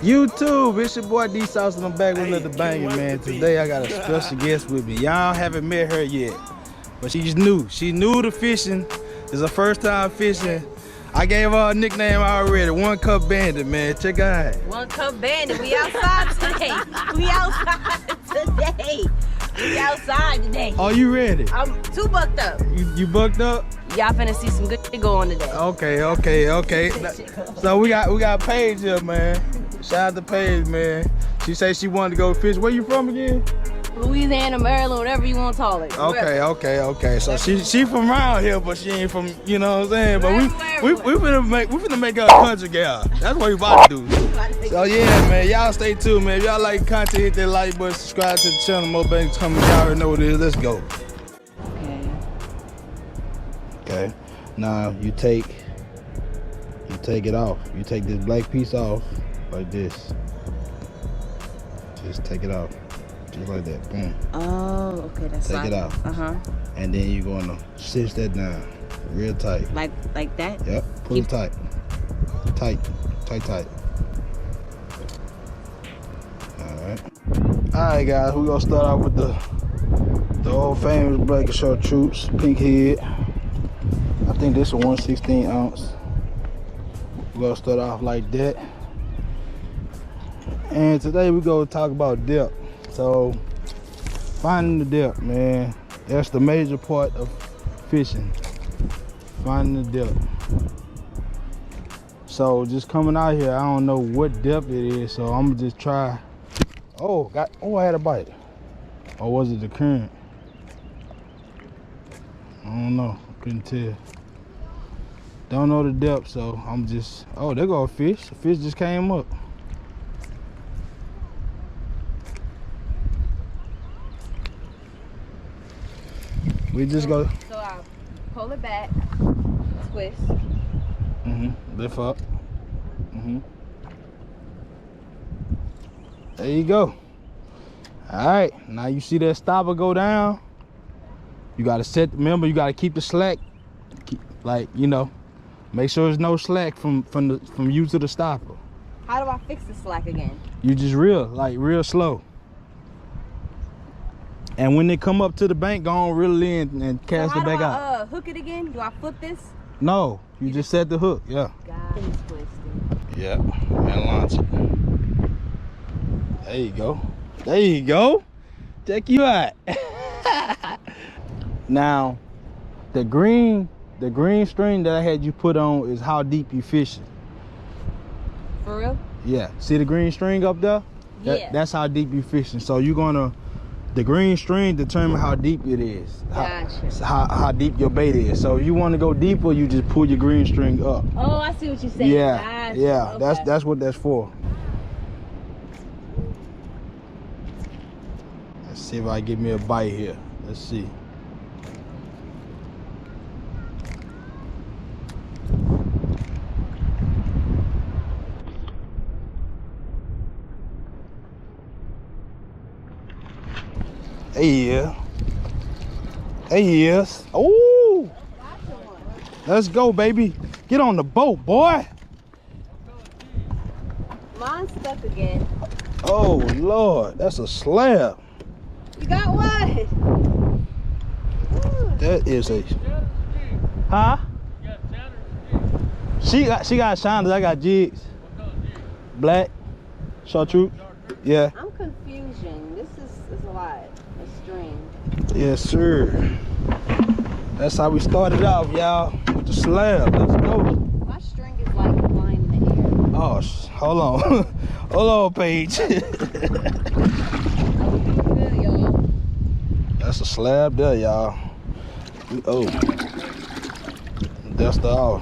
YouTube, it's your boy D Sauce and I'm back with another banger, man. Today I got a special guest with me. Y'all haven't met her yet, but she's new. She new to fishing. It's her first time fishing. I gave her a nickname already, One Cup Bandit, man. Check her out. One Cup Bandit. We outside today. We outside today. We outside today. Oh, you ready? I'm too bucked up. You bucked up? Y'all finna see some good shit go on today. Okay. So we got Paige here, man. Shout out to Paige, man. She said she wanted to go fish. Where you from again? Louisiana, Maryland, whatever you want to call it. Okay. So she from around here, but she ain't from, you know what I'm saying? But we finna make her a country gal. That's what we about to do. So yeah, man, y'all stay tuned, man. If y'all like content, hit that like button, subscribe to the channel. More bangers coming. Y'all already know what it is. Let's go. Okay. Now you take it off. You take this black piece off like this. Just take it off. Just like that. Boom. Oh, okay, that's Take it out. And then you're gonna cinch that down real tight. Like that? Yep. Pull it tight. Tight. Alright guys, we're gonna start off with the old famous black chartreuse, pink head. I think this is 1/16 ounce. We're gonna start off like that. And today we're gonna talk about depth. So finding the depth, man, that's the major part of fishing. Finding the depth. So just coming out here, I don't know what depth it is, so I'm gonna just try. I had a bite. Or was it the current? I don't know, couldn't tell. Don't know the depth, so I'm just, there go a fish. The fish just came up. We just go. So I'll pull it back, twist. Lift up. There you go. All right, now you see that stopper go down. You gotta remember, you gotta keep the slack, make sure there's no slack from you to the stopper. How do I fix the slack again? You just real slow. And when they come up to the bank, go on reel it in and cast it back out. How do I hook it again? Do I flip this? No, you just set the hook, yeah. God, it's twisted. Yeah, and launch it. There you go. Check you out. Now, the green string that I had you put on is how deep you fishing. For real? Yeah. See the green string up there? Yeah. That's how deep you fishing. So the green string determine how deep it is. Gotcha. How deep your bait is. So if you want to go deeper, you just pull your green string up. Oh, I see what you're saying. Yeah. Gotcha. Yeah. Okay. That's what that's for. Let's see if I get me a bite here. Let's see. There he is. Oh, let's go, baby. Get on the boat, boy. Mine's stuck again. Oh Lord, that's a slab. You got what? That is a, huh? She got shiners. I got jigs. Black, chartreuse. Yeah. I'm confusing. This is a lot. A string. Yes, sir. That's how we started off, y'all, with the slab. Let's go. My string is like flying in the air. Oh, hold on. Hold on, Paige. Good, y'all. That's a slab there, y'all. Oh, that's the off.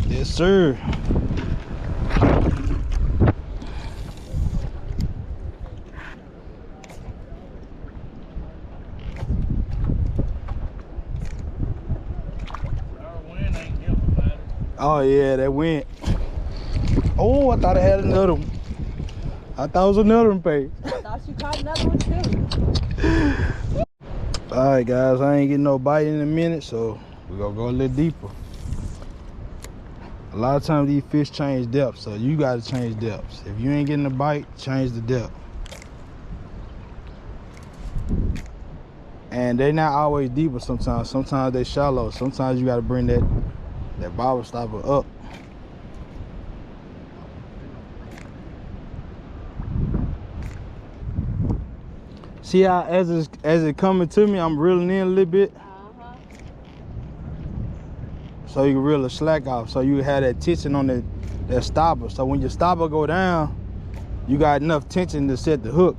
Yes, sir. Oh yeah, that went. Oh, I thought I had another one. I thought it was another one, Paige. I thought you caught another one too. All right, guys, I ain't getting no bite in a minute, so we're gonna go a little deeper. A lot of times these fish change depth, so you gotta change depths. If you ain't getting a bite, change the depth. And they're not always deeper sometimes. Sometimes they shallow. Sometimes you gotta bring that bobber stopper up. See how as it coming to me, I'm reeling in a little bit. So you can reel the slack off. So you have that tension on that stopper. So when your stopper go down, you got enough tension to set the hook.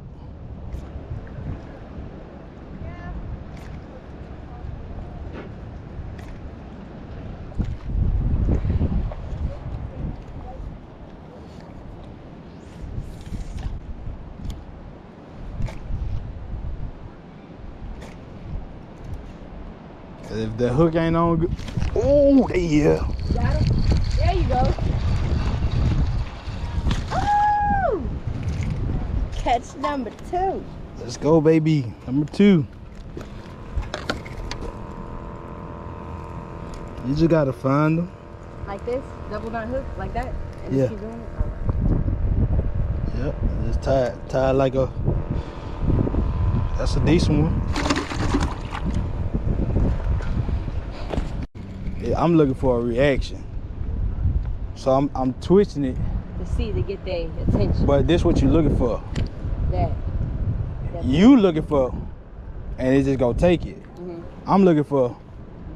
If the hook ain't on good, oh yeah. Got him. There you go. Oh! Catch number 2. Let's go, baby. Number 2. You just gotta find them. Like this? Double knot hook? Like that? And Yeah. just keep doing it? Yep. Just tie it like a. That's a decent one. Yeah, I'm looking for a reaction. So I'm twitching it. To get their attention. But this what you looking for. That. You looking for, and it just gonna take it. I'm looking for.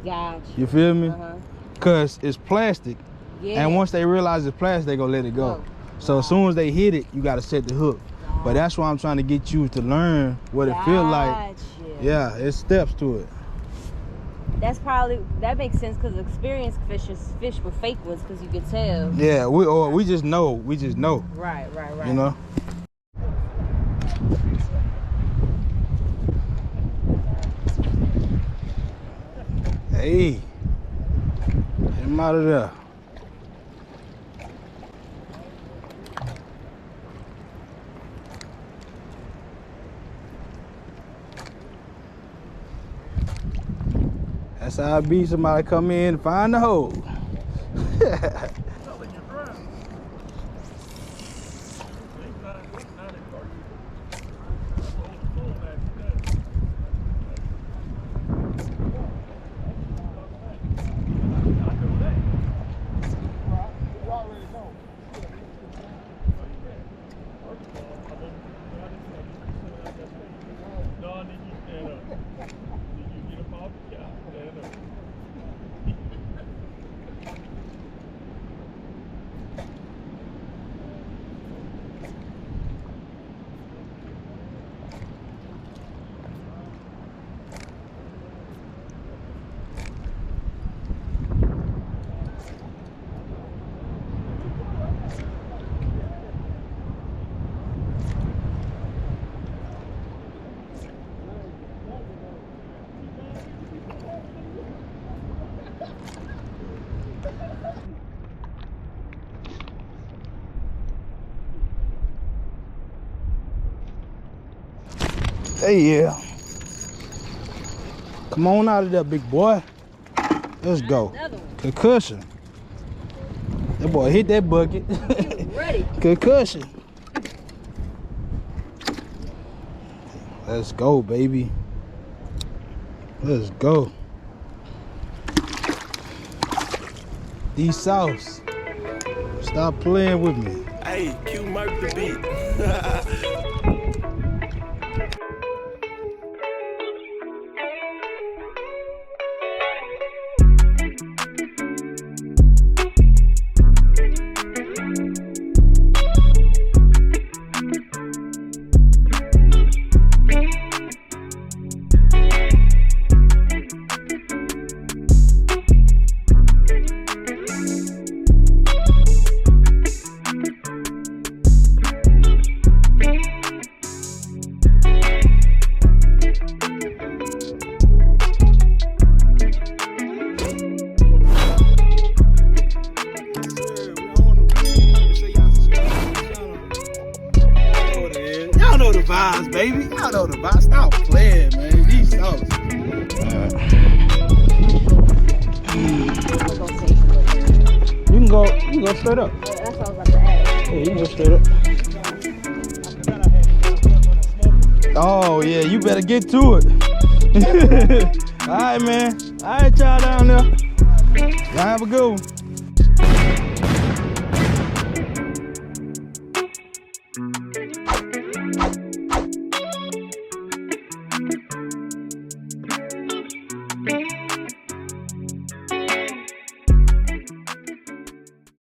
Gotcha. You feel me? Cause it's plastic. Yeah. And once they realize it's plastic, they gonna let it go. So as soon as they hit it, you gotta set the hook. But that's why I'm trying to get you to learn what it feel like. Yeah, it's steps to it. That makes sense because experienced fishers fish with fake ones because you can tell. Yeah, we just know. Right. You know? Hey, get him out of there. That's how I be. Somebody come in and find the hole. Hey, yeah. Come on out of there, big boy. Let's go. Concussion. That boy hit that bucket. Ready. Concussion. Let's go, baby. Let's go. D sauce. Stop playing with me. Hey, Q Murph the beat. Baby, y'all know the vibe. Stop playing, man. These sauce. You can go straight up. That's what I was about to ask. Yeah, you can go straight up. Oh yeah, you better get to it. All right, man. All right, y'all down there. Y'all have a good one.